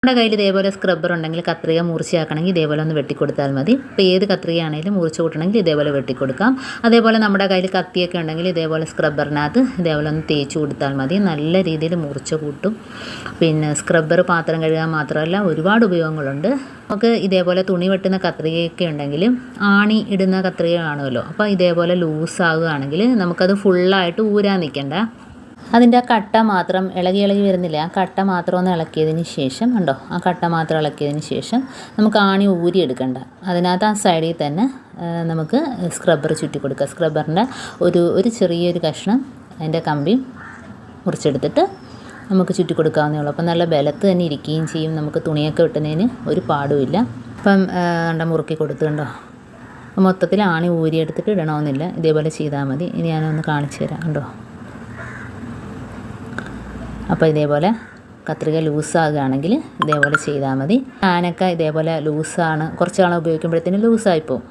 നമ്മുടെ കയ്യിൽ ഇതേപോലെ സ്ക്രബ്ബർ ഉണ്ടെങ്കിൽ കത്രിക മുറിച്ചാക്കണമെങ്കിൽ ഇതേപോലെ ഒന്ന് വെട്ടിക്കൊടുത്താൽ മതി. ഇപ്പോൾ ഏത് കത്രികയാണെങ്കിലും മുറിച്ച് കൂട്ടണമെങ്കിൽ ഇതേപോലെ വെട്ടിക്കൊടുക്കാം. അതേപോലെ നമ്മുടെ കയ്യിൽ കത്തിയൊക്കെ ഉണ്ടെങ്കിൽ ഇതേപോലെ സ്ക്രബ്ബറിനകത്ത് ഇതേപോലെ ഒന്ന് തേച്ച് കൊടുത്താൽ മതി. നല്ല രീതിയിൽ മുറിച്ച് കൂട്ടും. പിന്നെ സ്ക്രബ്ബർ പാത്രം കഴുകാൻ മാത്രമല്ല ഒരുപാട് ഉപയോഗങ്ങളുണ്ട്. നമുക്ക് ഇതേപോലെ തുണി വെട്ടുന്ന കത്രികയൊക്കെ ഉണ്ടെങ്കിൽ ആണി ഇടുന്ന കത്രിക കാണുമല്ലോ, അപ്പോൾ ഇതേപോലെ ലൂസാകുകയാണെങ്കിൽ നമുക്കത് ഫുള്ളായിട്ട് ഊരാൻ നിൽക്കണ്ട. അതിൻ്റെ ആ കട്ട മാത്രം ഇളകി വരുന്നില്ല, ആ കട്ട മാത്രം ഒന്ന് ഇളക്കിയതിന് ശേഷം കണ്ടോ, ആ കട്ട മാത്രം ഇളക്കിയതിന് ശേഷം നമുക്ക് ആണി ഊരിയെടുക്കണ്ട. അതിനകത്ത് ആ സൈഡിൽ തന്നെ നമുക്ക് സ്ക്രബ്ബർ ചുറ്റി കൊടുക്കുക. സ്ക്രബ്ബറിൻ്റെ ഒരു ചെറിയൊരു കഷ്ണം അതിൻ്റെ കമ്പി മുറിച്ചെടുത്തിട്ട് നമുക്ക് ചുറ്റി കൊടുക്കാവുന്നേ ഉള്ളൂ. അപ്പം നല്ല ബലത്ത് തന്നെ ഇരിക്കുകയും ചെയ്യും. നമുക്ക് തുണിയൊക്കെ വെട്ടുന്നതിന് ഒരു പാടുമില്ല. അപ്പം മുറുക്കി കൊടുത്തുണ്ടോ, മൊത്തത്തിൽ ആണി ഊരിയെടുത്തിട്ട് ഇടണമെന്നില്ല, ഇതേപോലെ ചെയ്താൽ മതി. ഇനി ഞാനൊന്ന് കാണിച്ചു തരാം. കണ്ടോ, അപ്പോൾ ഇതേപോലെ കത്രിക ലൂസാകുകയാണെങ്കിൽ ഇതേപോലെ ചെയ്താൽ മതി. ഫാനൊക്കെ ഇതേപോലെ ലൂസാണ്, കുറച്ച് നാൾ ഉപയോഗിക്കുമ്പോഴത്തേനും ലൂസായിപ്പോവും.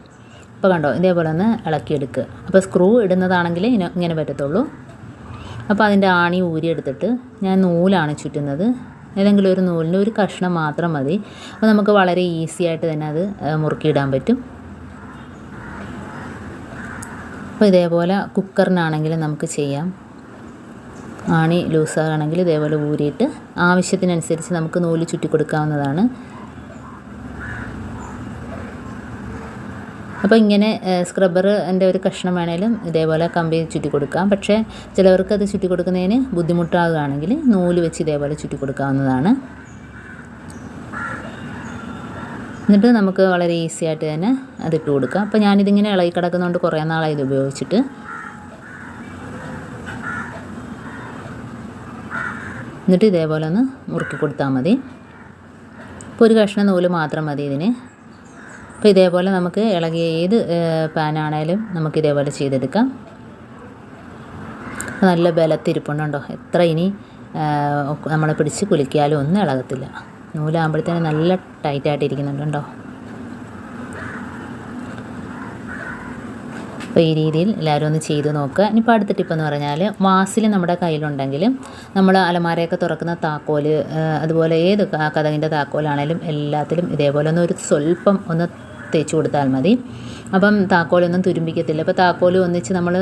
അപ്പോൾ കണ്ടോ, ഇതേപോലെ ഒന്ന് ഇളക്കിയെടുക്കുക. അപ്പോൾ സ്ക്രൂ ഇടുന്നതാണെങ്കിൽ ഇങ്ങനെ പറ്റത്തുള്ളൂ. അപ്പോൾ അതിൻ്റെ ആണി ഊരിയെടുത്തിട്ട് ഞാൻ നൂലാണ് ചുറ്റുന്നത്. ഏതെങ്കിലും ഒരു നൂലിൻ്റെ ഒരു കഷ്ണം മാത്രം മതി. അപ്പോൾ നമുക്ക് വളരെ ഈസി ആയിട്ട് തന്നെ അത് മുറുക്കിയിടാൻ പറ്റും. അപ്പോൾ ഇതേപോലെ കുക്കറിനാണെങ്കിലും നമുക്ക് ചെയ്യാം. ആണി ലൂസാകണമെങ്കിൽ ഇതേപോലെ ഊരിയിട്ട് ആവശ്യത്തിനനുസരിച്ച് നമുക്ക് നൂല് ചുറ്റി കൊടുക്കാവുന്നതാണ്. അപ്പോൾ ഇങ്ങനെ സ്ക്രബ്ബറിൻ്റെ ഒരു കഷ്ണം വേണേലും ഇതേപോലെ കമ്പി ചുറ്റി കൊടുക്കാം. പക്ഷേ ചിലവർക്ക് അത് ചുറ്റി കൊടുക്കുന്നതിന് ബുദ്ധിമുട്ടാകുകയാണെങ്കിൽ നൂല് വെച്ച് ഇതേപോലെ ചുറ്റി കൊടുക്കാവുന്നതാണ്. എന്നിട്ട് നമുക്ക് വളരെ ഈസി ആയിട്ട് തന്നെ അതിട്ട് കൊടുക്കാം. അപ്പോൾ ഞാനിതിങ്ങനെ ഇളകി കിടക്കുന്നതുകൊണ്ട് കുറേ നാളായി ഇത് ഉപയോഗിച്ചിട്ട്. എന്നിട്ട് ഇതേപോലെ ഒന്ന് മുറുക്കി കൊടുത്താൽ മതി. ഇപ്പോൾ ഒരു കഷ്ണം നൂല് മാത്രം മതി ഇതിന്. അപ്പോൾ ഇതേപോലെ നമുക്ക് ഇളകിയ ഏത് പാനാണേലും നമുക്ക് ഇതേപോലെ ചെയ്തെടുക്കാം. നല്ല ബലത്തിരിപ്പുണ്ടോ, എത്ര ഇനി നമ്മളെ പിടിച്ച് കുലിക്കാലും ഒന്നും ഇളകത്തില്ല. നൂലാകുമ്പോഴത്തേനും നല്ല ടൈറ്റായിട്ടിരിക്കുന്നുണ്ടോ. അപ്പോൾ ഈ രീതിയിൽ എല്ലാവരും ഒന്ന് ചെയ്ത് നോക്കുക. ഇനിയിപ്പോൾ അടുത്ത ടിപ്പെന്ന് പറഞ്ഞാൽ, വാസിൽ നമ്മുടെ കയ്യിലുണ്ടെങ്കിൽ നമ്മൾ അലമാരയൊക്കെ തുറക്കുന്ന താക്കോല്, അതുപോലെ ഏത് കതകിൻ്റെ താക്കോലാണേലും എല്ലാത്തിലും ഇതേപോലെ ഒന്ന് സ്വല്പം ഒന്ന് തേച്ച് കൊടുത്താൽ മതി. അപ്പം താക്കോലൊന്നും തുരുമ്പിക്കത്തില്ല. അപ്പോൾ താക്കോൽ ഒന്നിച്ച് നമ്മൾ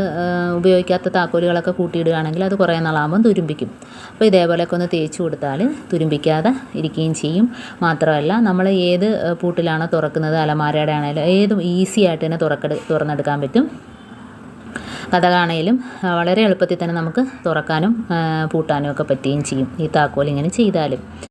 ഉപയോഗിക്കാത്ത താക്കോലുകളൊക്കെ കൂട്ടിയിടുകയാണെങ്കിൽ അത് കുറേ നാളാകുമ്പം തുരുമ്പിക്കും. അപ്പോൾ ഇതേപോലെയൊക്കെ ഒന്ന് തേച്ച് കൊടുത്താൽ തുരുമ്പിക്കാതെ ഇരിക്കുകയും ചെയ്യും. മാത്രമല്ല നമ്മൾ ഏത് പൂട്ടിലാണോ തുറക്കുന്നത്, അലമാരയുടെ ആണെങ്കിലും ഏതും ഈസി ആയിട്ട് തന്നെ തുറന്നെടുക്കാൻ പറ്റും. കതകാണേലും വളരെ എളുപ്പത്തിൽ തന്നെ നമുക്ക് തുറക്കാനും പൂട്ടാനും ഒക്കെ പറ്റുകയും ചെയ്യും ഈ താക്കോൽ ഇങ്ങനെ ചെയ്താലും.